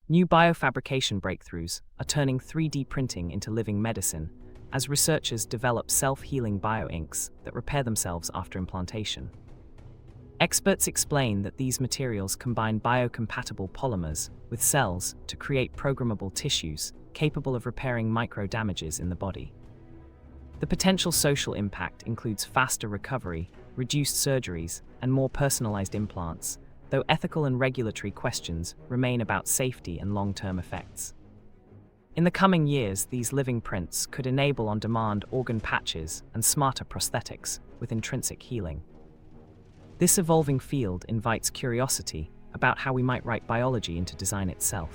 New biofabrication breakthroughs are turning 3D printing into living medicine as researchers develop self-healing bioinks that repair themselves after implantation. Experts explain that these materials combine biocompatible polymers with cells to create programmable tissues capable of repairing micro-damages in the body. The potential social impact includes faster recovery, reduced surgeries, and more personalized implants, though ethical and regulatory questions remain about safety and long-term effects. In the coming years, these living prints could enable on-demand organ patches and smarter prosthetics with intrinsic healing. This evolving field invites curiosity about how we might write biology into design itself.